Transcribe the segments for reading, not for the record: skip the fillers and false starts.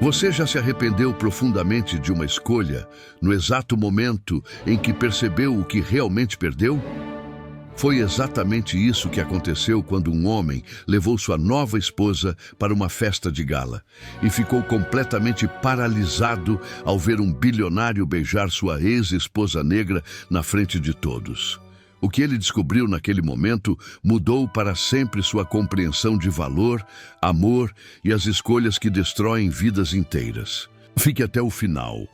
Você já se arrependeu profundamente de uma escolha no exato momento em que percebeu o que realmente perdeu? Foi exatamente isso que aconteceu quando um homem levou sua nova esposa para uma festa de gala e ficou completamente paralisado ao ver um bilionário beijar sua ex-esposa negra na frente de todos. O que ele descobriu naquele momento mudou para sempre sua compreensão de valor, amor e as escolhas que destroem vidas inteiras. Fique até o final,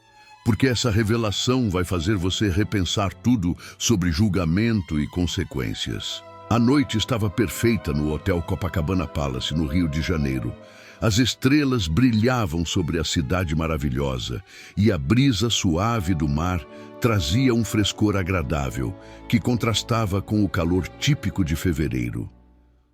porque essa revelação vai fazer você repensar tudo sobre julgamento e consequências. A noite estava perfeita no Hotel Copacabana Palace, no Rio de Janeiro. As estrelas brilhavam sobre a cidade maravilhosa e a brisa suave do mar trazia um frescor agradável que contrastava com o calor típico de fevereiro.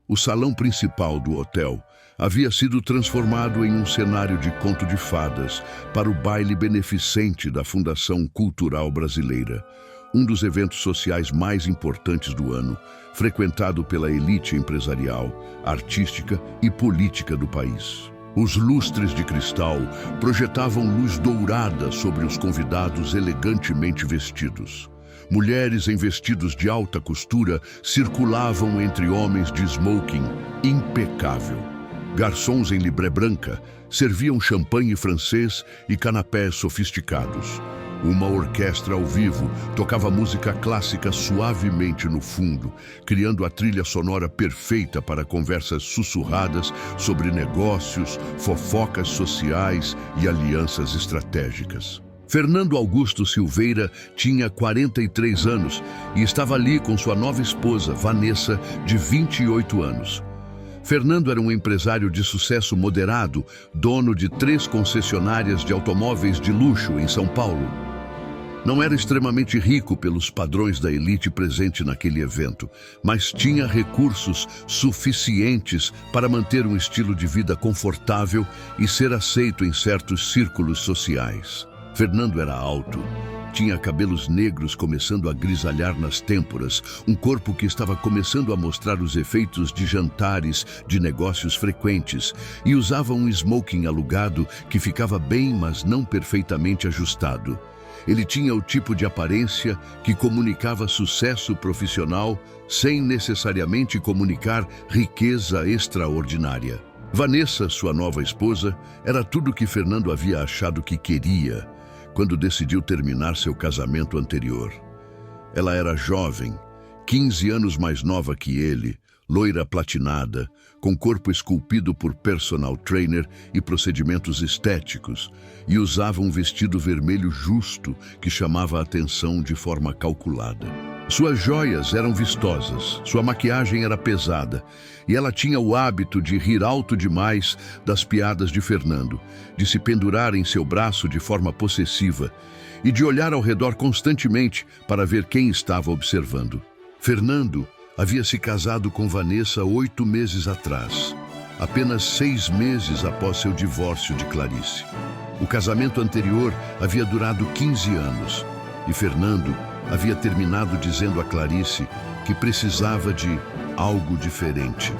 O salão principal do hotel havia sido transformado em um cenário de conto de fadas para o baile beneficente da Fundação Cultural Brasileira, um dos eventos sociais mais importantes do ano, frequentado pela elite empresarial, artística e política do país. Os lustres de cristal projetavam luz dourada sobre os convidados elegantemente vestidos. Mulheres em vestidos de alta costura circulavam entre homens de smoking impecável. Garçons em libré branca serviam champanhe francês e canapés sofisticados. Uma orquestra ao vivo tocava música clássica suavemente no fundo, criando a trilha sonora perfeita para conversas sussurradas sobre negócios, fofocas sociais e alianças estratégicas. Fernando Augusto Silveira tinha 43 anos e estava ali com sua nova esposa, Vanessa, de 28 anos. Fernando era um empresário de sucesso moderado, dono de 3 concessionárias de automóveis de luxo em São Paulo. Não era extremamente rico pelos padrões da elite presente naquele evento, mas tinha recursos suficientes para manter um estilo de vida confortável e ser aceito em certos círculos sociais. Fernando era alto, tinha cabelos negros começando a grisalhar nas têmporas, um corpo que estava começando a mostrar os efeitos de jantares de negócios frequentes e usava um smoking alugado que ficava bem, mas não perfeitamente ajustado. Ele tinha o tipo de aparência que comunicava sucesso profissional sem necessariamente comunicar riqueza extraordinária. Vanessa, sua nova esposa, era tudo o que Fernando havia achado que queria quando decidiu terminar seu casamento anterior. Ela era jovem, 15 anos mais nova que ele, loira platinada, com corpo esculpido por personal trainer e procedimentos estéticos, e usava um vestido vermelho justo que chamava a atenção de forma calculada. Suas joias eram vistosas, sua maquiagem era pesada, e ela tinha o hábito de rir alto demais das piadas de Fernando, de se pendurar em seu braço de forma possessiva e de olhar ao redor constantemente para ver quem estava observando. Fernando havia se casado com Vanessa 8 meses atrás, apenas 6 meses após seu divórcio de Clarice. O casamento anterior havia durado 15 anos e Fernando havia terminado dizendo a Clarice que precisava de algo diferente,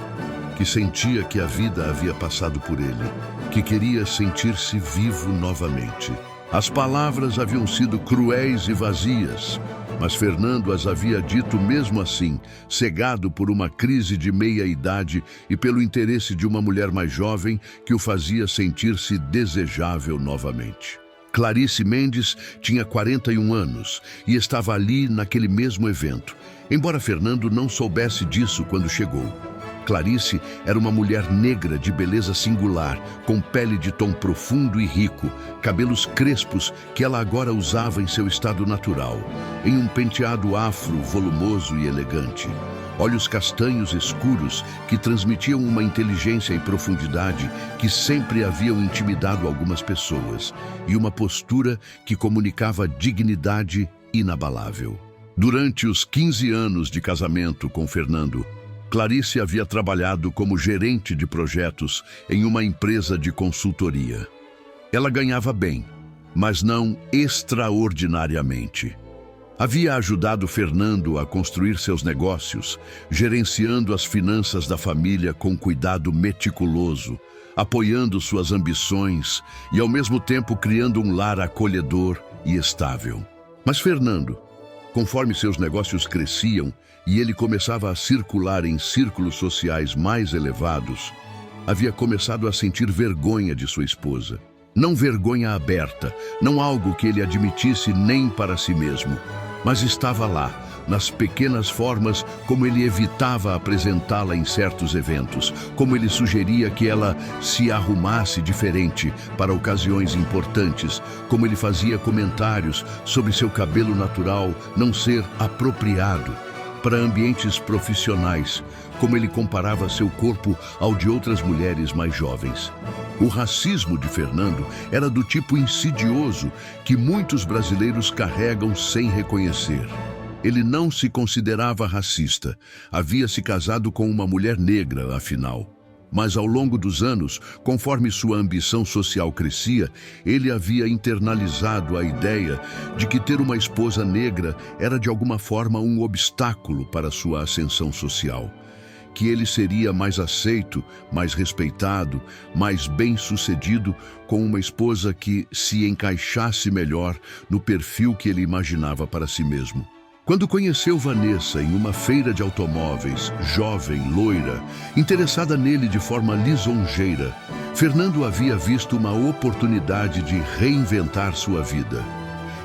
que sentia que a vida havia passado por ele, que queria sentir-se vivo novamente. As palavras haviam sido cruéis e vazias, mas Fernando as havia dito mesmo assim, cegado por uma crise de meia-idade e pelo interesse de uma mulher mais jovem que o fazia sentir-se desejável novamente. Clarice Mendes tinha 41 anos e estava ali naquele mesmo evento, embora Fernando não soubesse disso quando chegou. Clarice era uma mulher negra de beleza singular, com pele de tom profundo e rico, cabelos crespos que ela agora usava em seu estado natural, em um penteado afro volumoso e elegante. Olhos castanhos escuros que transmitiam uma inteligência e profundidade que sempre haviam intimidado algumas pessoas, e uma postura que comunicava dignidade inabalável. Durante os 15 anos de casamento com Fernando, Clarice havia trabalhado como gerente de projetos em uma empresa de consultoria. Ela ganhava bem, mas não extraordinariamente. Havia ajudado Fernando a construir seus negócios, gerenciando as finanças da família com cuidado meticuloso, apoiando suas ambições e ao mesmo tempo criando um lar acolhedor e estável. Mas Fernando, conforme seus negócios cresciam e ele começava a circular em círculos sociais mais elevados, havia começado a sentir vergonha de sua esposa. Não vergonha aberta, não algo que ele admitisse nem para si mesmo, mas estava lá, nas pequenas formas como ele evitava apresentá-la em certos eventos, como ele sugeria que ela se arrumasse diferente para ocasiões importantes, como ele fazia comentários sobre seu cabelo natural não ser apropriado para ambientes profissionais, como ele comparava seu corpo ao de outras mulheres mais jovens. O racismo de Fernando era do tipo insidioso que muitos brasileiros carregam sem reconhecer. Ele não se considerava racista, havia se casado com uma mulher negra, afinal. Mas ao longo dos anos, conforme sua ambição social crescia, ele havia internalizado a ideia de que ter uma esposa negra era de alguma forma um obstáculo para sua ascensão social. Que ele seria mais aceito, mais respeitado, mais bem-sucedido com uma esposa que se encaixasse melhor no perfil que ele imaginava para si mesmo. Quando conheceu Vanessa em uma feira de automóveis, jovem, loira, interessada nele de forma lisonjeira, Fernando havia visto uma oportunidade de reinventar sua vida.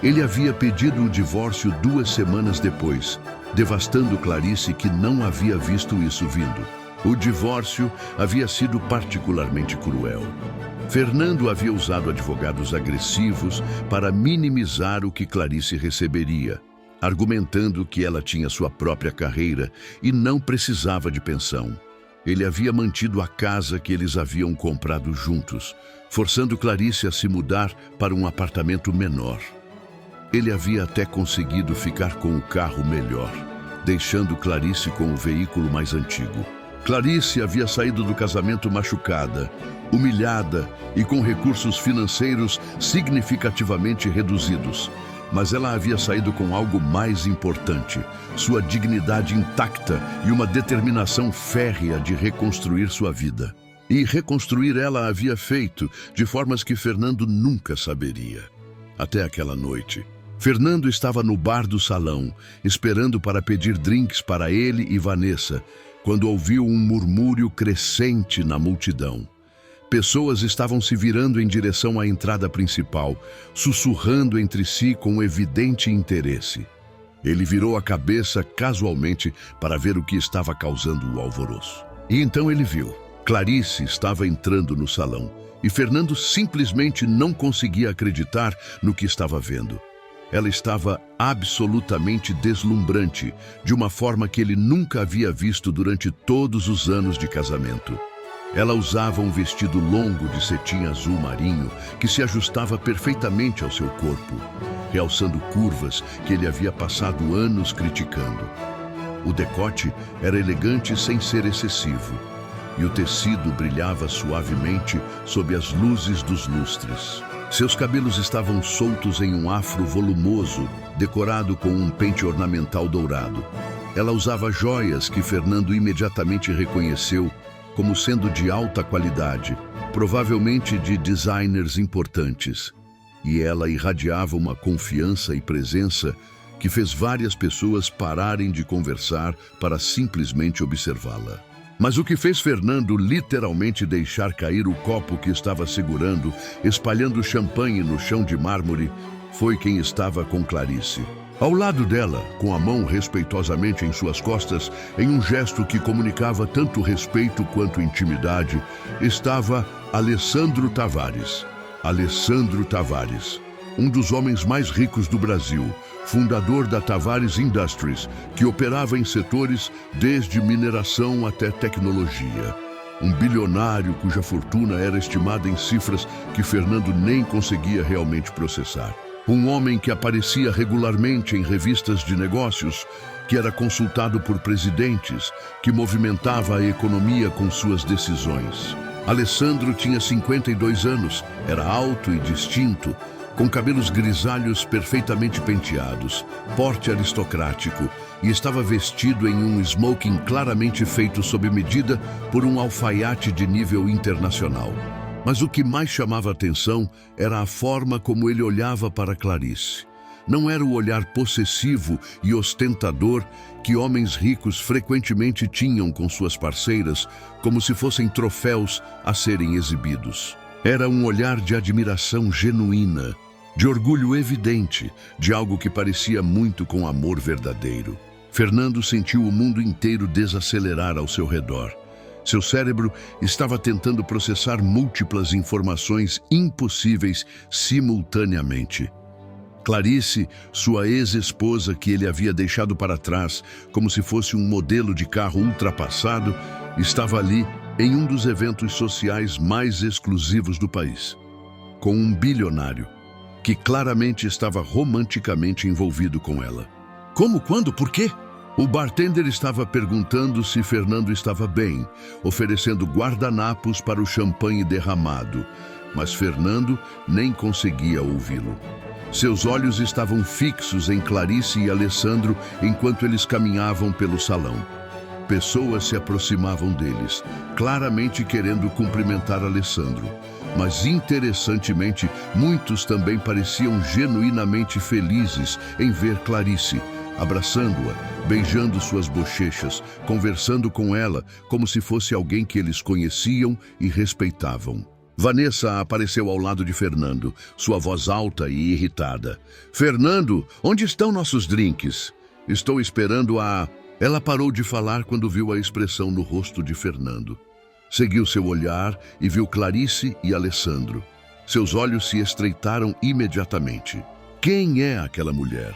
Ele havia pedido o divórcio 2 semanas depois, devastando Clarice, que não havia visto isso vindo. O divórcio havia sido particularmente cruel. Fernando havia usado advogados agressivos para minimizar o que Clarice receberia, argumentando que ela tinha sua própria carreira e não precisava de pensão. Ele havia mantido a casa que eles haviam comprado juntos, forçando Clarice a se mudar para um apartamento menor. Ele havia até conseguido ficar com o carro melhor, deixando Clarice com o veículo mais antigo. Clarice havia saído do casamento machucada, humilhada e com recursos financeiros significativamente reduzidos. Mas ela havia saído com algo mais importante, sua dignidade intacta e uma determinação férrea de reconstruir sua vida. E reconstruir ela havia feito de formas que Fernando nunca saberia. Até aquela noite, Fernando estava no bar do salão, esperando para pedir drinks para ele e Vanessa, quando ouviu um murmúrio crescente na multidão. Pessoas estavam se virando em direção à entrada principal, sussurrando entre si com evidente interesse. Ele virou a cabeça casualmente para ver o que estava causando o alvoroço. E então ele viu. Clarice estava entrando no salão e Fernando simplesmente não conseguia acreditar no que estava vendo. Ela estava absolutamente deslumbrante, de uma forma que ele nunca havia visto durante todos os anos de casamento. Ela usava um vestido longo de cetim azul marinho que se ajustava perfeitamente ao seu corpo, realçando curvas que ele havia passado anos criticando. O decote era elegante sem ser excessivo, e o tecido brilhava suavemente sob as luzes dos lustres. Seus cabelos estavam soltos em um afro volumoso, decorado com um pente ornamental dourado. Ela usava joias que Fernando imediatamente reconheceu como sendo de alta qualidade, provavelmente de designers importantes. E ela irradiava uma confiança e presença que fez várias pessoas pararem de conversar para simplesmente observá-la. Mas o que fez Fernando literalmente deixar cair o copo que estava segurando, espalhando champanhe no chão de mármore, foi quem estava com Clarice. Ao lado dela, com a mão respeitosamente em suas costas, em um gesto que comunicava tanto respeito quanto intimidade, estava Alessandro Tavares. Alessandro Tavares, um dos homens mais ricos do Brasil, fundador da Tavares Industries, que operava em setores desde mineração até tecnologia. Um bilionário cuja fortuna era estimada em cifras que Fernando nem conseguia realmente processar. Um homem que aparecia regularmente em revistas de negócios, que era consultado por presidentes, que movimentava a economia com suas decisões. Alessandro tinha 52 anos, era alto e distinto, com cabelos grisalhos perfeitamente penteados, porte aristocrático, e estava vestido em um smoking claramente feito sob medida por um alfaiate de nível internacional. Mas o que mais chamava a atenção era a forma como ele olhava para Clarice. Não era o olhar possessivo e ostentador que homens ricos frequentemente tinham com suas parceiras, como se fossem troféus a serem exibidos. Era um olhar de admiração genuína, de orgulho evidente, de algo que parecia muito com amor verdadeiro. Fernando sentiu o mundo inteiro desacelerar ao seu redor. Seu cérebro estava tentando processar múltiplas informações impossíveis simultaneamente. Clarice, sua ex-esposa que ele havia deixado para trás, como se fosse um modelo de carro ultrapassado, estava ali em um dos eventos sociais mais exclusivos do país, com um bilionário, que claramente estava romanticamente envolvido com ela. Como, quando, por quê? O bartender estava perguntando se Fernando estava bem, oferecendo guardanapos para o champanhe derramado, mas Fernando nem conseguia ouvi-lo. Seus olhos estavam fixos em Clarice e Alessandro enquanto eles caminhavam pelo salão. Pessoas se aproximavam deles, claramente querendo cumprimentar Alessandro. Mas, interessantemente, muitos também pareciam genuinamente felizes em ver Clarice, abraçando-a, beijando suas bochechas, conversando com ela como se fosse alguém que eles conheciam e respeitavam. Vanessa apareceu ao lado de Fernando, sua voz alta e irritada. "Fernando, onde estão nossos drinks? Estou esperando a..." Ela parou de falar quando viu a expressão no rosto de Fernando. Seguiu seu olhar e viu Clarice e Alessandro. Seus olhos se estreitaram imediatamente. Quem é aquela mulher?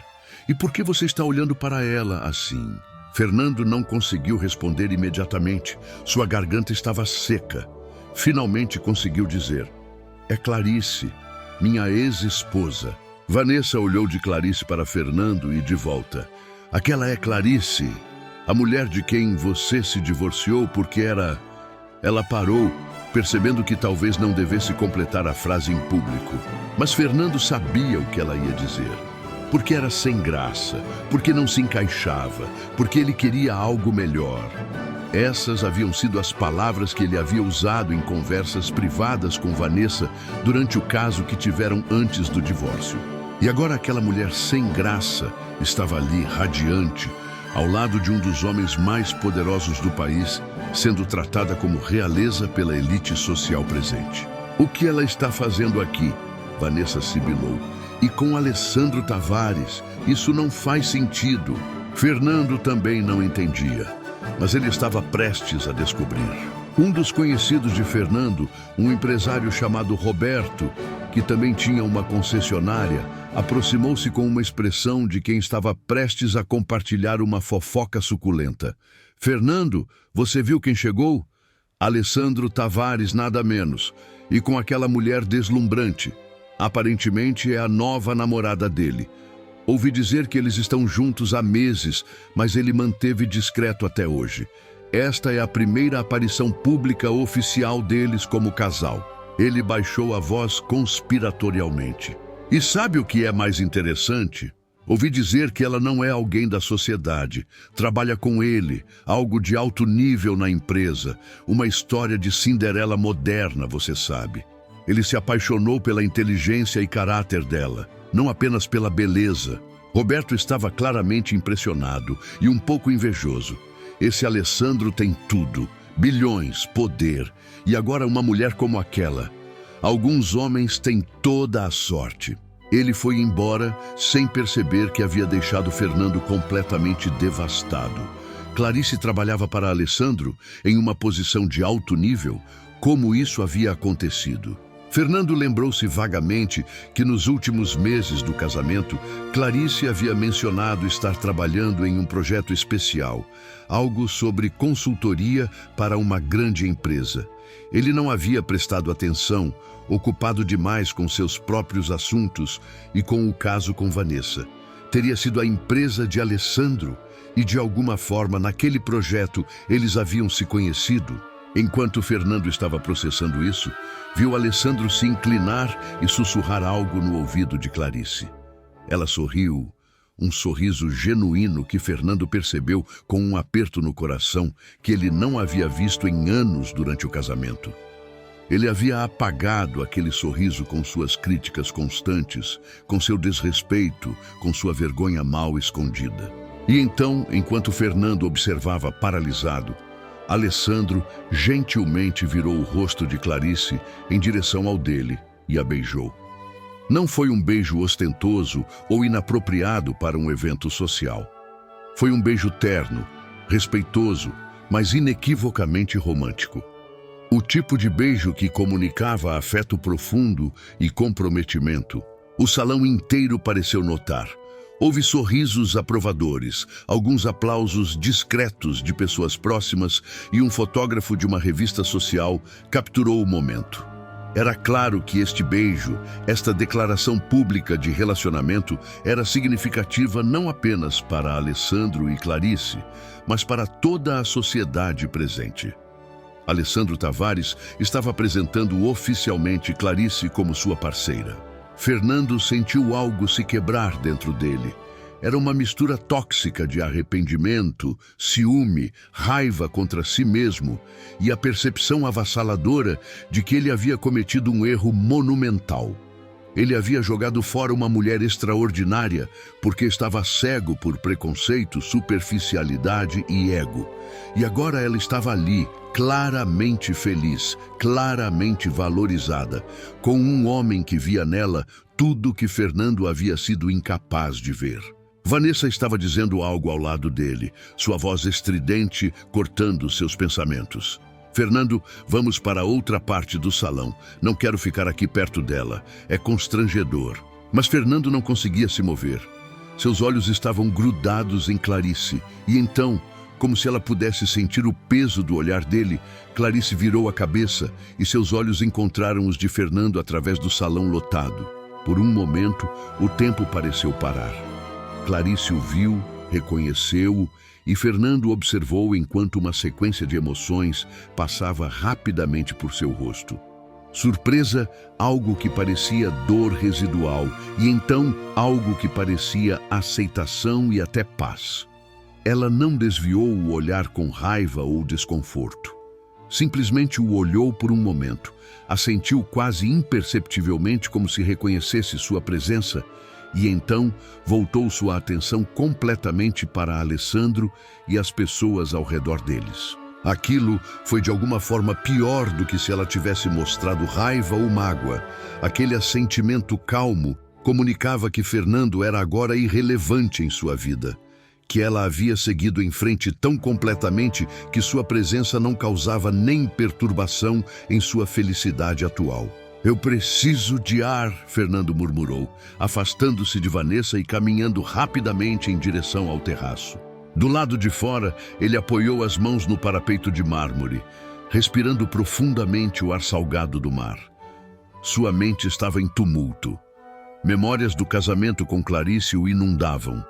E por que você está olhando para ela assim? Fernando não conseguiu responder imediatamente. Sua garganta estava seca. Finalmente conseguiu dizer: "É Clarice, minha ex-esposa." Vanessa olhou de Clarice para Fernando e de volta. "Aquela é Clarice, a mulher de quem você se divorciou porque era..." Ela parou, percebendo que talvez não devesse completar a frase em público. Mas Fernando sabia o que ela ia dizer. Porque era sem graça, porque não se encaixava, porque ele queria algo melhor. Essas haviam sido as palavras que ele havia usado em conversas privadas com Vanessa durante o caso que tiveram antes do divórcio. E agora aquela mulher sem graça estava ali, radiante, ao lado de um dos homens mais poderosos do país, sendo tratada como realeza pela elite social presente. "O que ela está fazendo aqui?" Vanessa sibilou. "E com Alessandro Tavares, isso não faz sentido." Fernando também não entendia, mas ele estava prestes a descobrir. Um dos conhecidos de Fernando, um empresário chamado Roberto, que também tinha uma concessionária, aproximou-se com uma expressão de quem estava prestes a compartilhar uma fofoca suculenta. "Fernando, você viu quem chegou? Alessandro Tavares, nada menos, e com aquela mulher deslumbrante. Aparentemente é a nova namorada dele. Ouvi dizer que eles estão juntos há meses, mas ele manteve discreto até hoje. Esta é a primeira aparição pública oficial deles como casal." Ele baixou a voz conspiratorialmente. "E sabe o que é mais interessante? Ouvi dizer que ela não é alguém da sociedade. Trabalha com ele, algo de alto nível na empresa. Uma história de Cinderela moderna, você sabe. Ele se apaixonou pela inteligência e caráter dela, não apenas pela beleza." Roberto estava claramente impressionado e um pouco invejoso. Esse Alessandro tem tudo: bilhões, poder, e agora uma mulher como aquela. Alguns homens têm toda a sorte. Ele foi embora sem perceber que havia deixado Fernando completamente devastado. Clarice trabalhava para Alessandro em uma posição de alto nível. Como isso havia acontecido? Fernando lembrou-se vagamente que nos últimos meses do casamento, Clarice havia mencionado estar trabalhando em um projeto especial, algo sobre consultoria para uma grande empresa. Ele não havia prestado atenção, ocupado demais com seus próprios assuntos e com o caso com Vanessa. Teria sido a empresa de Alessandro e, de alguma forma, naquele projeto, eles haviam se conhecido. Enquanto Fernando estava processando isso, viu Alessandro se inclinar e sussurrar algo no ouvido de Clarice. Ela sorriu, um sorriso genuíno que Fernando percebeu com um aperto no coração que ele não havia visto em anos durante o casamento. Ele havia apagado aquele sorriso com suas críticas constantes, com seu desrespeito, com sua vergonha mal escondida. E então, enquanto Fernando observava paralisado, Alessandro gentilmente virou o rosto de Clarice em direção ao dele e a beijou. Não foi um beijo ostentoso ou inapropriado para um evento social. Foi um beijo terno, respeitoso, mas inequivocamente romântico. O tipo de beijo que comunicava afeto profundo e comprometimento. O salão inteiro pareceu notar. Houve sorrisos aprovadores, alguns aplausos discretos de pessoas próximas e um fotógrafo de uma revista social capturou o momento. Era claro que este beijo, esta declaração pública de relacionamento, era significativa não apenas para Alessandro e Clarice, mas para toda a sociedade presente. Alessandro Tavares estava apresentando oficialmente Clarice como sua parceira. Fernando sentiu algo se quebrar dentro dele. Era uma mistura tóxica de arrependimento, ciúme, raiva contra si mesmo e a percepção avassaladora de que ele havia cometido um erro monumental. Ele havia jogado fora uma mulher extraordinária porque estava cego por preconceito, superficialidade e ego. E agora ela estava ali, claramente feliz, claramente valorizada, com um homem que via nela tudo que Fernando havia sido incapaz de ver. Vanessa estava dizendo algo ao lado dele, sua voz estridente cortando seus pensamentos. Fernando, vamos para outra parte do salão. Não quero ficar aqui perto dela. É constrangedor. Mas Fernando não conseguia se mover. Seus olhos estavam grudados em Clarice. E então, como se ela pudesse sentir o peso do olhar dele, Clarice virou a cabeça e seus olhos encontraram os de Fernando através do salão lotado. Por um momento, o tempo pareceu parar. Clarice o viu, reconheceu-o, e Fernando observou enquanto uma sequência de emoções passava rapidamente por seu rosto. Surpresa, algo que parecia dor residual, e então algo que parecia aceitação e até paz. Ela não desviou o olhar com raiva ou desconforto. Simplesmente o olhou por um momento, a sentiu quase imperceptivelmente como se reconhecesse sua presença, e então voltou sua atenção completamente para Alessandro e as pessoas ao redor deles. Aquilo foi de alguma forma pior do que se ela tivesse mostrado raiva ou mágoa. Aquele assentimento calmo comunicava que Fernando era agora irrelevante em sua vida, que ela havia seguido em frente tão completamente que sua presença não causava nem perturbação em sua felicidade atual. Eu preciso de ar, Fernando murmurou, afastando-se de Vanessa e caminhando rapidamente em direção ao terraço. Do lado de fora, ele apoiou as mãos no parapeito de mármore, respirando profundamente o ar salgado do mar. Sua mente estava em tumulto. Memórias do casamento com Clarice o inundavam,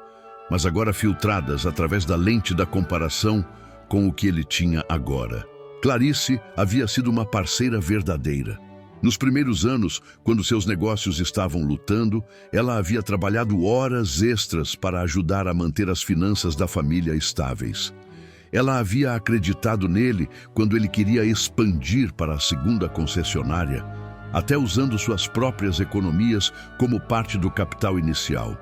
mas agora filtradas através da lente da comparação com o que ele tinha agora. Clarice havia sido uma parceira verdadeira. Nos primeiros anos, quando seus negócios estavam lutando, ela havia trabalhado horas extras para ajudar a manter as finanças da família estáveis. Ela havia acreditado nele quando ele queria expandir para a segunda concessionária, até usando suas próprias economias como parte do capital inicial.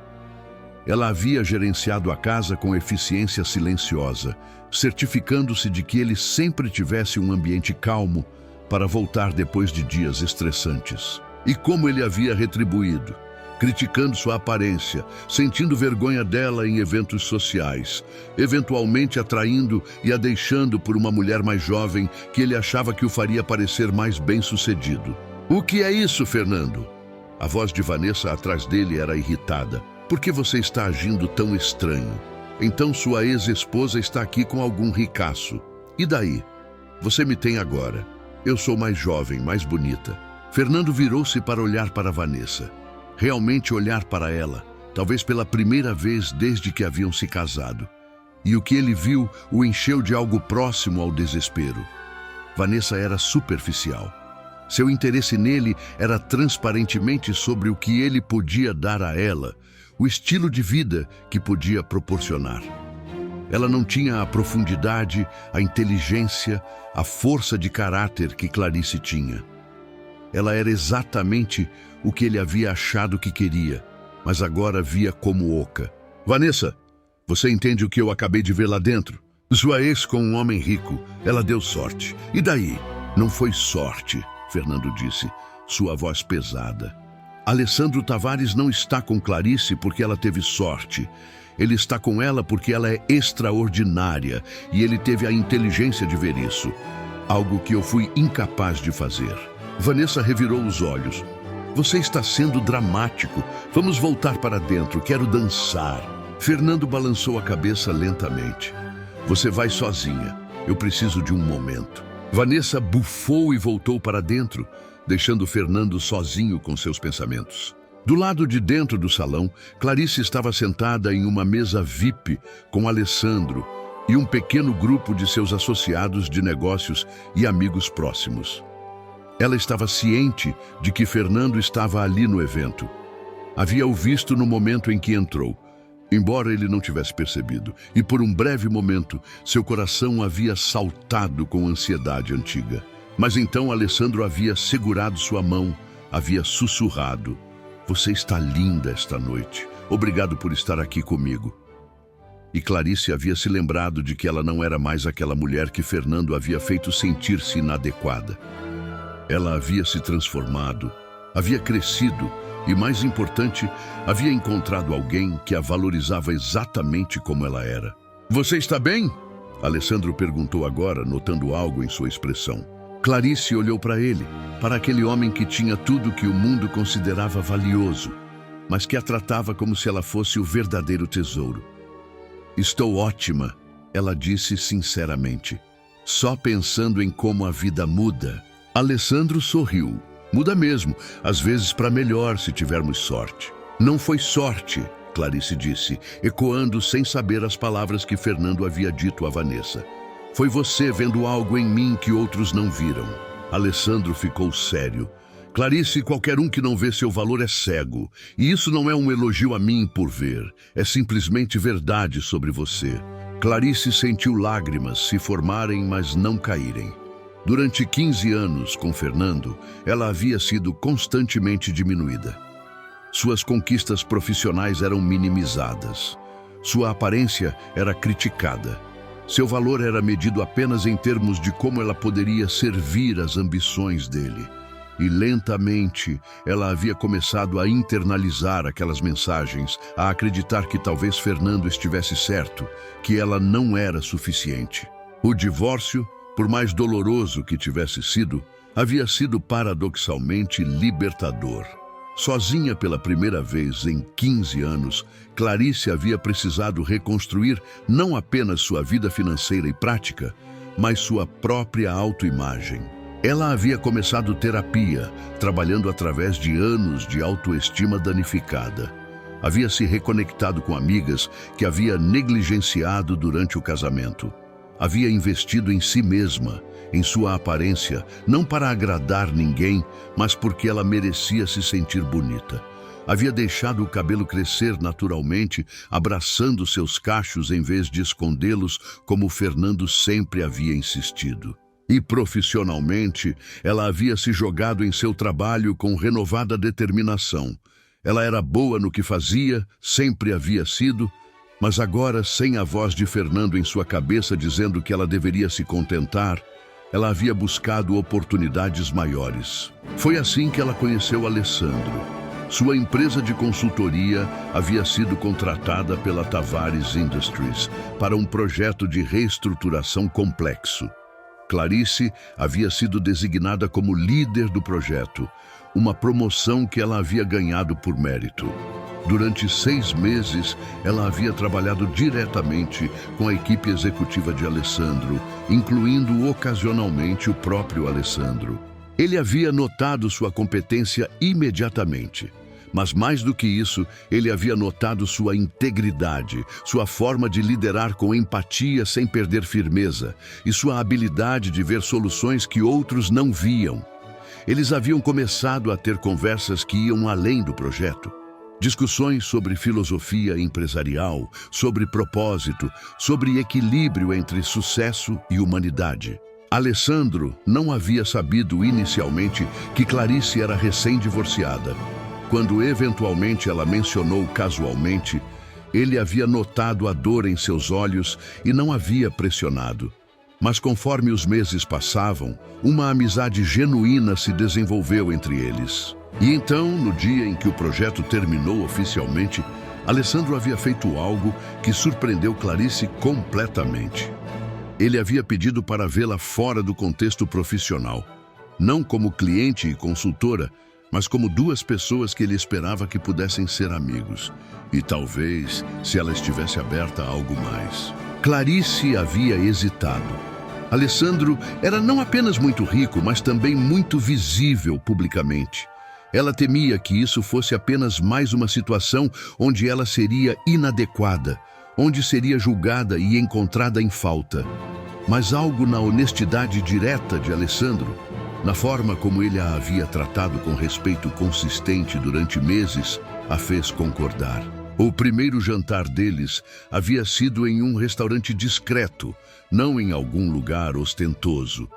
Ela havia gerenciado a casa com eficiência silenciosa, certificando-se de que ele sempre tivesse um ambiente calmo para voltar depois de dias estressantes. E como ele havia retribuído, criticando sua aparência, sentindo vergonha dela em eventos sociais, eventualmente atraindo e a deixando por uma mulher mais jovem que ele achava que o faria parecer mais bem-sucedido. O que é isso, Fernando? A voz de Vanessa atrás dele era irritada. Por que você está agindo tão estranho? Então sua ex-esposa está aqui com algum ricaço. E daí? Você me tem agora. Eu sou mais jovem, mais bonita. Fernando virou-se para olhar para Vanessa. Realmente olhar para ela, talvez pela primeira vez desde que haviam se casado. E o que ele viu o encheu de algo próximo ao desespero. Vanessa era superficial. Seu interesse nele era transparentemente sobre o que ele podia dar a ela, o estilo de vida que podia proporcionar. Ela não tinha a profundidade, a inteligência, a força de caráter que Clarice tinha. Ela era exatamente o que ele havia achado que queria, mas agora via como oca. Vanessa, você entende o que eu acabei de ver lá dentro? Sua ex com um homem rico, ela deu sorte. E daí? Não foi sorte, Fernando disse, sua voz pesada. Alessandro Tavares não está com Clarice porque ela teve sorte. Ele está com ela porque ela é extraordinária e ele teve a inteligência de ver isso. Algo que eu fui incapaz de fazer. Vanessa revirou os olhos. Você está sendo dramático. Vamos voltar para dentro, quero dançar. Fernando balançou a cabeça lentamente. Você vai sozinha. Eu preciso de um momento. Vanessa bufou e voltou para dentro, deixando Fernando sozinho com seus pensamentos. Do lado de dentro do salão, Clarice estava sentada em uma mesa VIP com Alessandro e um pequeno grupo de seus associados de negócios e amigos próximos. Ela estava ciente de que Fernando estava ali no evento. Havia-o visto no momento em que entrou, embora ele não tivesse percebido, e por um breve momento seu coração havia saltado com ansiedade antiga. Mas então Alessandro havia segurado sua mão, havia sussurrado: Você está linda esta noite. Obrigado por estar aqui comigo. E Clarice havia se lembrado de que ela não era mais aquela mulher que Fernando havia feito sentir-se inadequada. Ela havia se transformado, havia crescido e, mais importante, havia encontrado alguém que a valorizava exatamente como ela era. Você está bem? Alessandro perguntou agora, notando algo em sua expressão. Clarice olhou para ele, para aquele homem que tinha tudo que o mundo considerava valioso, mas que a tratava como se ela fosse o verdadeiro tesouro. Estou ótima, ela disse sinceramente, só pensando em como a vida muda. Alessandro sorriu. Muda mesmo, às vezes para melhor se tivermos sorte. Não foi sorte, Clarice disse, ecoando sem saber as palavras que Fernando havia dito a Vanessa. Foi você vendo algo em mim que outros não viram. Alessandro ficou sério. Clarice, qualquer um que não vê seu valor é cego. E isso não é um elogio a mim por ver. É simplesmente verdade sobre você. Clarice sentiu lágrimas se formarem, mas não caírem. Durante 15 anos com Fernando, ela havia sido constantemente diminuída. Suas conquistas profissionais eram minimizadas. Sua aparência era criticada. Seu valor era medido apenas em termos de como ela poderia servir às ambições dele. E lentamente, ela havia começado a internalizar aquelas mensagens, a acreditar que talvez Fernando estivesse certo, que ela não era suficiente. O divórcio, por mais doloroso que tivesse sido, havia sido paradoxalmente libertador. Sozinha pela primeira vez em 15 anos, Clarice havia precisado reconstruir não apenas sua vida financeira e prática, mas sua própria autoimagem. Ela havia começado terapia, trabalhando através de anos de autoestima danificada. Havia se reconectado com amigas que havia negligenciado durante o casamento. Havia investido em si mesma, em sua aparência, não para agradar ninguém, mas porque ela merecia se sentir bonita. Havia deixado o cabelo crescer naturalmente, abraçando seus cachos em vez de escondê-los, como Fernando sempre havia insistido. E profissionalmente, ela havia se jogado em seu trabalho com renovada determinação. Ela era boa no que fazia, sempre havia sido, mas agora, sem a voz de Fernando em sua cabeça dizendo que ela deveria se contentar, ela havia buscado oportunidades maiores. Foi assim que ela conheceu Alessandro. Sua empresa de consultoria havia sido contratada pela Tavares Industries para um projeto de reestruturação complexo. Clarice havia sido designada como líder do projeto, uma promoção que ela havia ganhado por mérito. Durante 6 meses, ela havia trabalhado diretamente com a equipe executiva de Alessandro, incluindo ocasionalmente o próprio Alessandro. Ele havia notado sua competência imediatamente, Mas mais do que isso, ele havia notado sua integridade, sua forma de liderar com empatia sem perder firmeza e sua habilidade de ver soluções que outros não viam. Eles haviam começado a ter conversas que iam além do projeto. Discussões sobre filosofia empresarial, sobre propósito, sobre equilíbrio entre sucesso e humanidade. Alessandro não havia sabido inicialmente que Clarice era recém-divorciada. Quando eventualmente ela mencionou casualmente, ele havia notado a dor em seus olhos e não havia pressionado. Mas conforme os meses passavam, uma amizade genuína se desenvolveu entre eles. E então, no dia em que o projeto terminou oficialmente, Alessandro havia feito algo que surpreendeu Clarice completamente. Ele havia pedido para vê-la fora do contexto profissional, não como cliente e consultora, mas como duas pessoas que ele esperava que pudessem ser amigos. E talvez, se ela estivesse aberta a algo mais. Clarice havia hesitado. Alessandro era não apenas muito rico, mas também muito visível publicamente. Ela temia que isso fosse apenas mais uma situação onde ela seria inadequada, onde seria julgada e encontrada em falta. Mas algo na honestidade direta de Alessandro, na forma como ele a havia tratado com respeito consistente durante meses, a fez concordar. O primeiro jantar deles havia sido em um restaurante discreto, não em algum lugar ostentoso.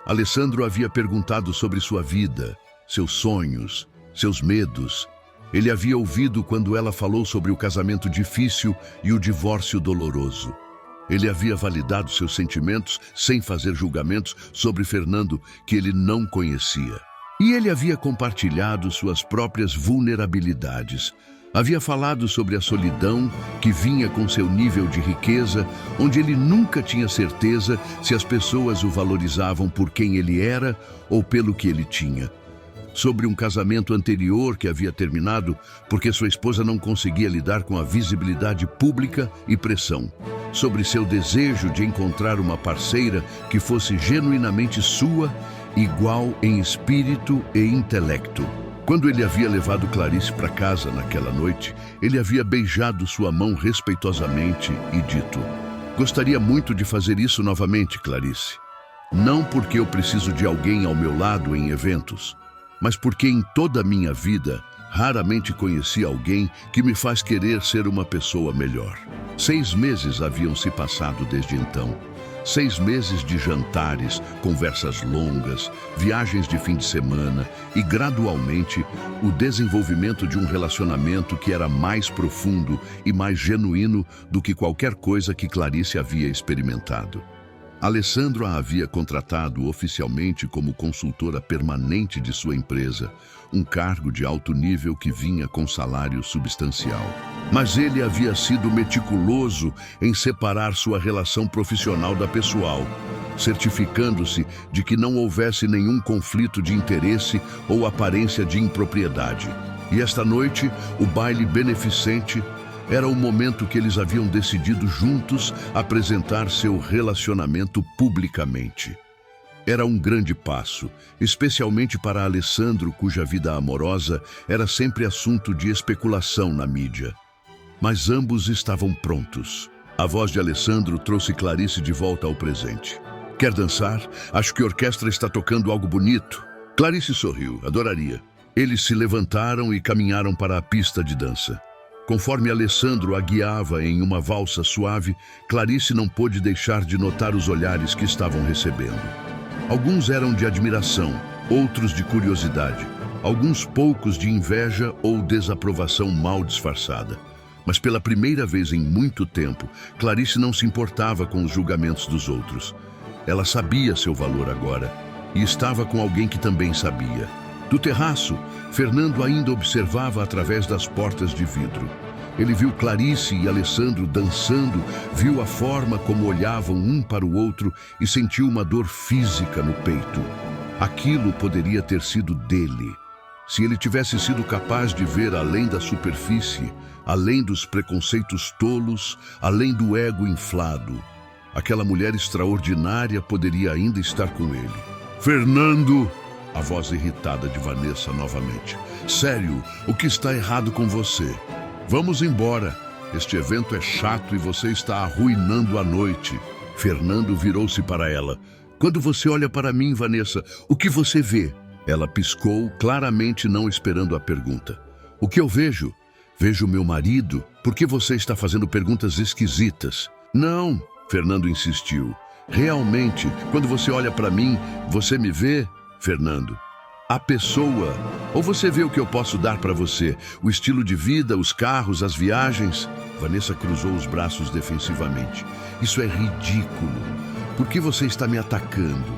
Alessandro havia perguntado sobre sua vida, seus sonhos, seus medos. Ele havia ouvido quando ela falou sobre o casamento difícil e o divórcio doloroso. Ele havia validado seus sentimentos sem fazer julgamentos sobre Fernando que ele não conhecia. E ele havia compartilhado suas próprias vulnerabilidades. Havia falado sobre a solidão que vinha com seu nível de riqueza, onde ele nunca tinha certeza se as pessoas o valorizavam por quem ele era ou pelo que ele tinha. Sobre um casamento anterior que havia terminado porque sua esposa não conseguia lidar com a visibilidade pública e pressão. Sobre seu desejo de encontrar uma parceira que fosse genuinamente sua, igual em espírito e intelecto. Quando ele havia levado Clarice para casa naquela noite, ele havia beijado sua mão respeitosamente e dito: "Gostaria muito de fazer isso novamente, Clarice. Não porque eu preciso de alguém ao meu lado em eventos, mas porque em toda a minha vida raramente conheci alguém que me faz querer ser uma pessoa melhor." 6 meses haviam se passado desde então. 6 meses de jantares, conversas longas, viagens de fim de semana e, gradualmente, o desenvolvimento de um relacionamento que era mais profundo e mais genuíno do que qualquer coisa que Clarice havia experimentado. Alessandro a havia contratado oficialmente como consultora permanente de sua empresa, um cargo de alto nível que vinha com salário substancial. Mas ele havia sido meticuloso em separar sua relação profissional da pessoal, certificando-se de que não houvesse nenhum conflito de interesse ou aparência de impropriedade. E esta noite, o baile beneficente era o momento que eles haviam decidido juntos apresentar seu relacionamento publicamente. Era um grande passo, especialmente para Alessandro, cuja vida amorosa era sempre assunto de especulação na mídia. Mas ambos estavam prontos. A voz de Alessandro trouxe Clarice de volta ao presente. "Quer dançar? Acho que a orquestra está tocando algo bonito." Clarice sorriu. "Adoraria." Eles se levantaram e caminharam para a pista de dança. Conforme Alessandro a guiava em uma valsa suave, Clarice não pôde deixar de notar os olhares que estavam recebendo. Alguns eram de admiração, outros de curiosidade, alguns poucos de inveja ou desaprovação mal disfarçada. Mas pela primeira vez em muito tempo, Clarice não se importava com os julgamentos dos outros. Ela sabia seu valor agora e estava com alguém que também sabia. Do terraço, Fernando ainda observava através das portas de vidro. Ele viu Clarice e Alessandro dançando, viu a forma como olhavam um para o outro e sentiu uma dor física no peito. Aquilo poderia ter sido dele. Se ele tivesse sido capaz de ver além da superfície, além dos preconceitos tolos, além do ego inflado, aquela mulher extraordinária poderia ainda estar com ele. "Fernando!" a voz irritada de Vanessa novamente. Sério, o que está errado com você? Vamos embora. Este evento é chato e você está arruinando a noite. Fernando virou-se para ela. Quando você olha para mim, Vanessa, o que você vê? Ela piscou, claramente não esperando a pergunta. O que eu vejo? Vejo meu marido. Por que você está fazendo perguntas esquisitas? Não, Fernando insistiu. Realmente, quando você olha para mim, você me vê, Fernando? A pessoa. Ou você vê o que eu posso dar para você? O estilo de vida, os carros, as viagens? Vanessa cruzou os braços defensivamente. Isso é ridículo. Por que você está me atacando?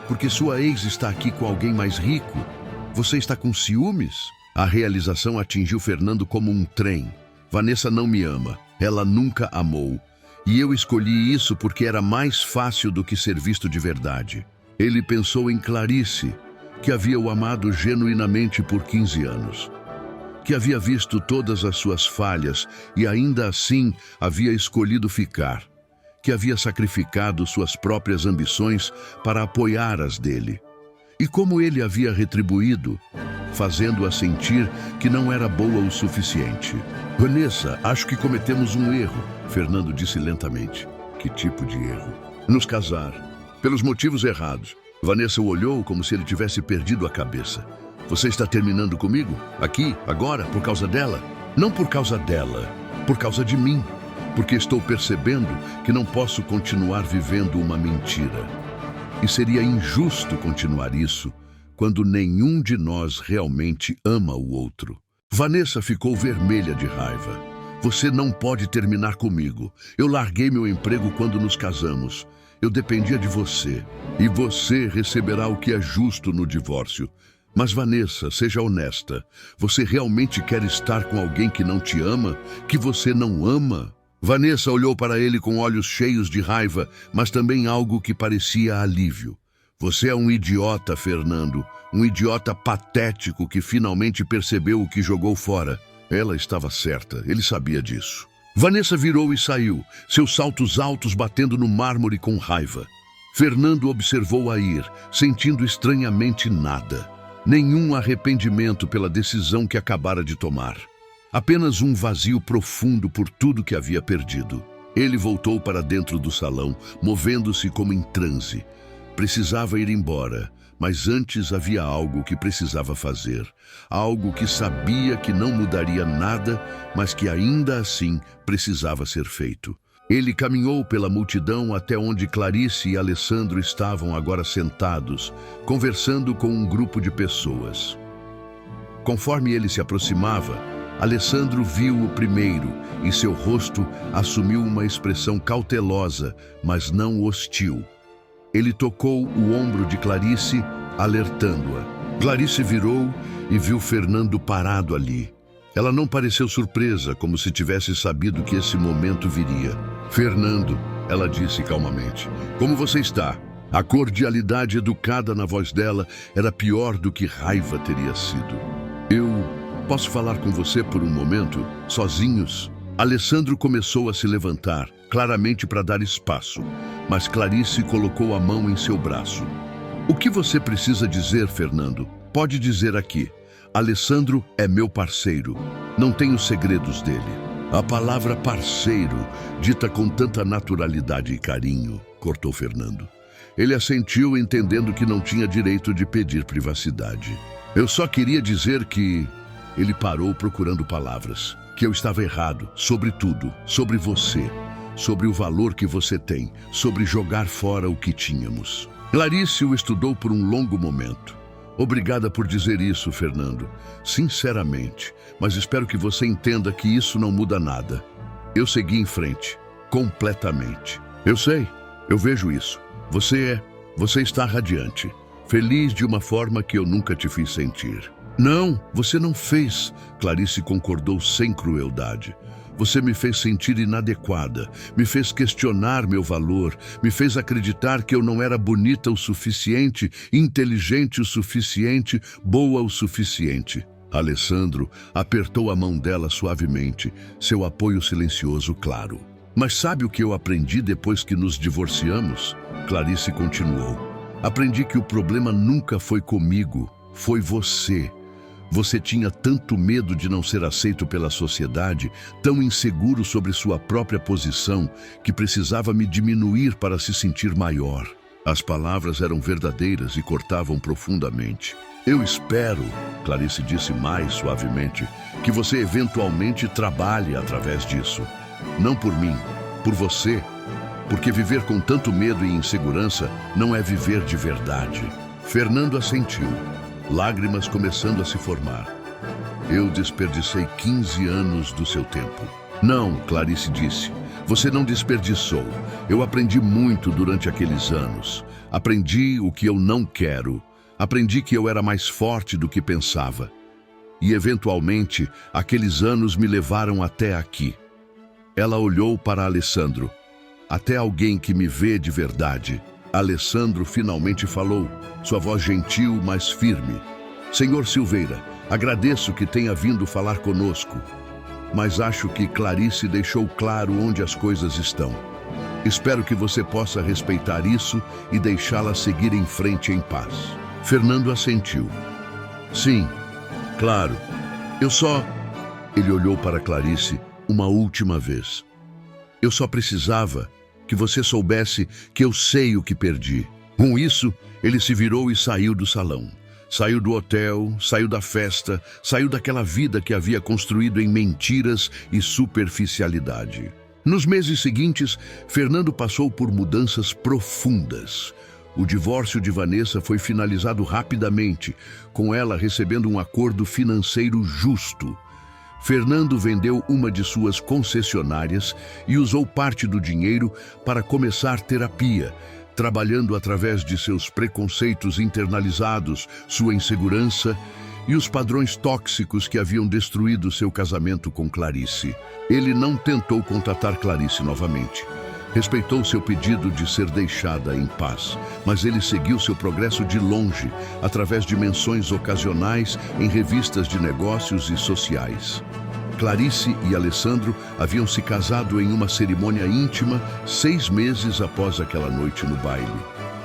Porque sua ex está aqui com alguém mais rico? Você está com ciúmes? A realização atingiu Fernando como um trem. Vanessa não me ama. Ela nunca amou. E eu escolhi isso porque era mais fácil do que ser visto de verdade. Ele pensou em Clarice, que havia o amado genuinamente por 15 anos. Que havia visto todas as suas falhas e ainda assim havia escolhido ficar. Que havia sacrificado suas próprias ambições para apoiar as dele. E como ele havia retribuído, fazendo-a sentir que não era boa o suficiente. Vanessa, acho que cometemos um erro, Fernando disse lentamente. Que tipo de erro? Nos casar. Pelos motivos errados. Vanessa o olhou como se ele tivesse perdido a cabeça. Você está terminando comigo? Aqui, agora, por causa dela? Não por causa dela, por causa de mim. Porque estou percebendo que não posso continuar vivendo uma mentira. E seria injusto continuar isso quando nenhum de nós realmente ama o outro. Vanessa ficou vermelha de raiva. Você não pode terminar comigo. Eu larguei meu emprego quando nos casamos. Eu dependia de você. E você receberá o que é justo no divórcio. Mas Vanessa, seja honesta. Você realmente quer estar com alguém que não te ama? Que você não ama? Vanessa olhou para ele com olhos cheios de raiva, mas também algo que parecia alívio. Você é um idiota, Fernando. Um idiota patético que finalmente percebeu o que jogou fora. Ela estava certa, ele sabia disso. Vanessa virou e saiu, seus saltos altos batendo no mármore com raiva. Fernando observou-a ir, sentindo estranhamente nada. Nenhum arrependimento pela decisão que acabara de tomar. Apenas um vazio profundo por tudo que havia perdido. Ele voltou para dentro do salão, movendo-se como em transe. Precisava ir embora, mas antes havia algo que precisava fazer. Algo que sabia que não mudaria nada, mas que ainda assim precisava ser feito. Ele caminhou pela multidão até onde Clarice e Alessandro estavam agora sentados, conversando com um grupo de pessoas. Conforme ele se aproximava, Alessandro viu-o primeiro e seu rosto assumiu uma expressão cautelosa, mas não hostil. Ele tocou o ombro de Clarice, alertando-a. Clarice virou e viu Fernando parado ali. Ela não pareceu surpresa, como se tivesse sabido que esse momento viria. Fernando, ela disse calmamente, como você está? A cordialidade educada na voz dela era pior do que raiva teria sido. Eu posso falar com você por um momento, sozinhos? Alessandro começou a se levantar, claramente para dar espaço, mas Clarice colocou a mão em seu braço. O que você precisa dizer, Fernando? Pode dizer aqui. Alessandro é meu parceiro. Não tenho segredos dele. A palavra parceiro, dita com tanta naturalidade e carinho, cortou Fernando. Ele assentiu, entendendo que não tinha direito de pedir privacidade. Eu só queria dizer que... Ele parou procurando palavras. Que eu estava errado, sobre tudo, sobre você, sobre o valor que você tem, sobre jogar fora o que tínhamos. Clarice o estudou por um longo momento. Obrigada por dizer isso, Fernando. Sinceramente, mas espero que você entenda que isso não muda nada. Eu segui em frente, completamente. Eu sei, eu vejo isso. Você está radiante, feliz de uma forma que eu nunca te fiz sentir. Não, você não fez, Clarice concordou sem crueldade. Você me fez sentir inadequada, me fez questionar meu valor, me fez acreditar que eu não era bonita o suficiente, inteligente o suficiente, boa o suficiente. Alessandro apertou a mão dela suavemente, seu apoio silencioso claro. Mas sabe o que eu aprendi depois que nos divorciamos? Clarice continuou. Aprendi que o problema nunca foi comigo, foi você. Você tinha tanto medo de não ser aceito pela sociedade, tão inseguro sobre sua própria posição, que precisava me diminuir para se sentir maior. As palavras eram verdadeiras e cortavam profundamente. Eu espero, Clarice disse mais suavemente, que você eventualmente trabalhe através disso. Não por mim, por você. Porque viver com tanto medo e insegurança não é viver de verdade. Fernando assentiu, lágrimas começando a se formar. Eu desperdicei 15 anos do seu tempo. Não, Clarice disse. Você não desperdiçou. Eu aprendi muito durante aqueles anos. Aprendi o que eu não quero. Aprendi que eu era mais forte do que pensava. E, eventualmente, aqueles anos me levaram até aqui. Ela olhou para Alessandro. Até alguém que me vê de verdade. Alessandro finalmente falou, sua voz gentil, mas firme. Senhor Silveira, agradeço que tenha vindo falar conosco, mas acho que Clarice deixou claro onde as coisas estão. Espero que você possa respeitar isso e deixá-la seguir em frente em paz. Fernando assentiu. Sim, claro. Ele olhou para Clarice uma última vez. Eu só precisava que você soubesse que eu sei o que perdi. Com isso, ele se virou e saiu do salão. Saiu do hotel, saiu da festa, saiu daquela vida que havia construído em mentiras e superficialidade. Nos meses seguintes, Fernando passou por mudanças profundas. O divórcio de Vanessa foi finalizado rapidamente, com ela recebendo um acordo financeiro justo. Fernando vendeu uma de suas concessionárias e usou parte do dinheiro para começar terapia, trabalhando através de seus preconceitos internalizados, sua insegurança e os padrões tóxicos que haviam destruído seu casamento com Clarice. Ele não tentou contatar Clarice novamente. Respeitou seu pedido de ser deixada em paz, mas ele seguiu seu progresso de longe, através de menções ocasionais em revistas de negócios e sociais. Clarice e Alessandro haviam se casado em uma cerimônia íntima 6 meses após aquela noite no baile.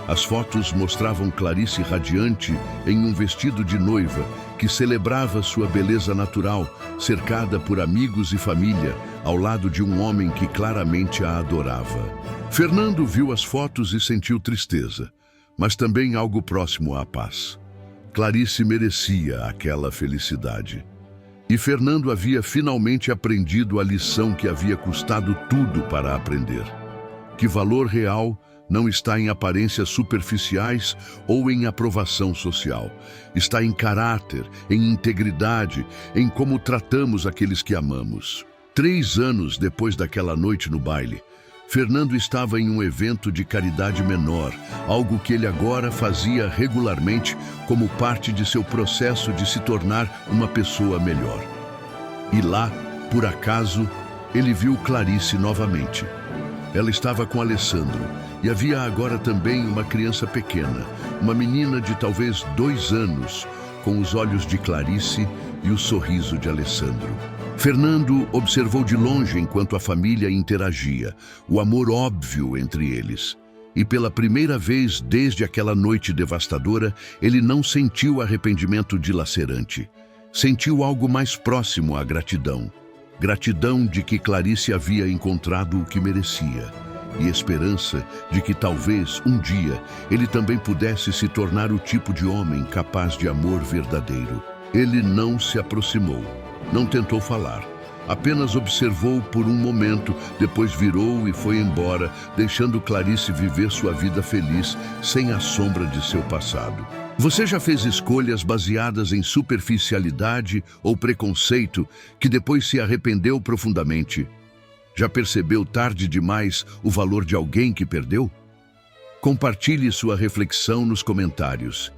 As fotos mostravam Clarice radiante em um vestido de noiva que celebrava sua beleza natural, cercada por amigos e família, ao lado de um homem que claramente a adorava. Fernando viu as fotos e sentiu tristeza, mas também algo próximo à paz. Clarice merecia aquela felicidade. E Fernando havia finalmente aprendido a lição que havia custado tudo para aprender. Que valor real não está em aparências superficiais ou em aprovação social. Está em caráter, em integridade, em como tratamos aqueles que amamos. 3 anos depois daquela noite no baile, Fernando estava em um evento de caridade menor, algo que ele agora fazia regularmente como parte de seu processo de se tornar uma pessoa melhor. E lá, por acaso, ele viu Clarice novamente. Ela estava com Alessandro e havia agora também uma criança pequena, uma menina de talvez 2 anos, com os olhos de Clarice e o sorriso de Alessandro. Fernando observou de longe enquanto a família interagia, o amor óbvio entre eles. E pela primeira vez desde aquela noite devastadora, ele não sentiu arrependimento dilacerante. Sentiu algo mais próximo à gratidão. Gratidão de que Clarice havia encontrado o que merecia. E esperança de que talvez, um dia, ele também pudesse se tornar o tipo de homem capaz de amor verdadeiro. Ele não se aproximou, não tentou falar. Apenas observou por um momento, depois virou e foi embora, deixando Clarice viver sua vida feliz, sem a sombra de seu passado. Você já fez escolhas baseadas em superficialidade ou preconceito que depois se arrependeu profundamente? Já percebeu tarde demais o valor de alguém que perdeu? Compartilhe sua reflexão nos comentários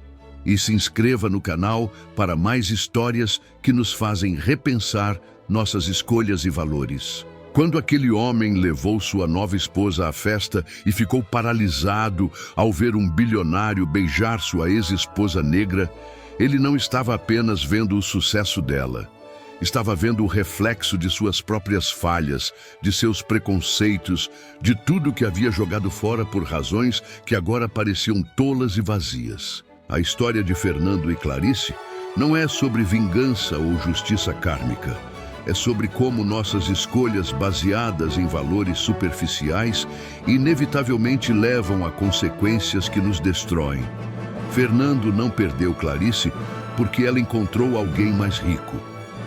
e se inscreva no canal para mais histórias que nos fazem repensar nossas escolhas e valores. Quando aquele homem levou sua nova esposa à festa e ficou paralisado ao ver um bilionário beijar sua ex-esposa negra, ele não estava apenas vendo o sucesso dela. Estava vendo o reflexo de suas próprias falhas, de seus preconceitos, de tudo que havia jogado fora por razões que agora pareciam tolas e vazias. A história de Fernando e Clarice não é sobre vingança ou justiça kármica. É sobre como nossas escolhas baseadas em valores superficiais inevitavelmente levam a consequências que nos destroem. Fernando não perdeu Clarice porque ela encontrou alguém mais rico.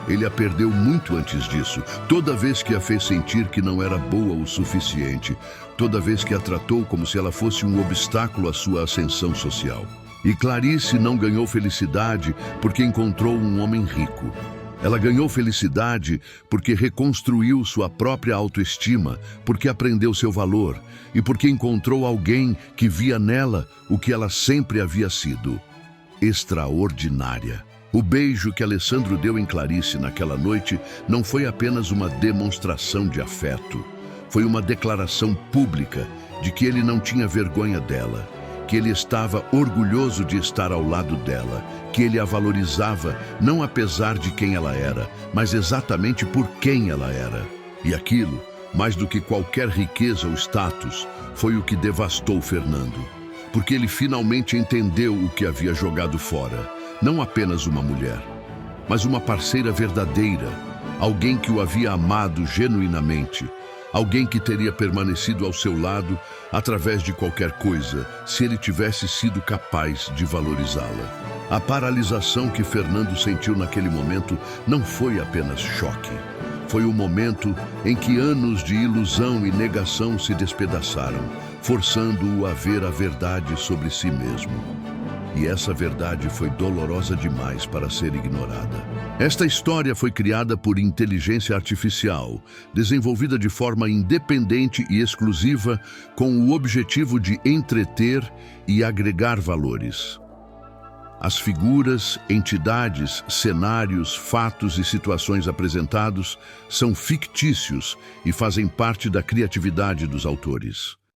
Ele a perdeu muito antes disso, toda vez que a fez sentir que não era boa o suficiente, toda vez que a tratou como se ela fosse um obstáculo à sua ascensão social. E Clarice não ganhou felicidade porque encontrou um homem rico. Ela ganhou felicidade porque reconstruiu sua própria autoestima, porque aprendeu seu valor e porque encontrou alguém que via nela o que ela sempre havia sido: extraordinária. O beijo que Alessandro deu em Clarice naquela noite não foi apenas uma demonstração de afeto. Foi uma declaração pública de que ele não tinha vergonha dela, que ele estava orgulhoso de estar ao lado dela, que ele a valorizava não apesar de quem ela era, mas exatamente por quem ela era. E aquilo, mais do que qualquer riqueza ou status, foi o que devastou Fernando, porque ele finalmente entendeu o que havia jogado fora. Não apenas uma mulher, mas uma parceira verdadeira, alguém que o havia amado genuinamente, alguém que teria permanecido ao seu lado através de qualquer coisa, se ele tivesse sido capaz de valorizá-la. A paralisação que Fernando sentiu naquele momento não foi apenas choque. Foi o momento em que anos de ilusão e negação se despedaçaram, forçando-o a ver a verdade sobre si mesmo. E essa verdade foi dolorosa demais para ser ignorada. Esta história foi criada por inteligência artificial, desenvolvida de forma independente e exclusiva, com o objetivo de entreter e agregar valores. As figuras, entidades, cenários, fatos e situações apresentados são fictícios e fazem parte da criatividade dos autores.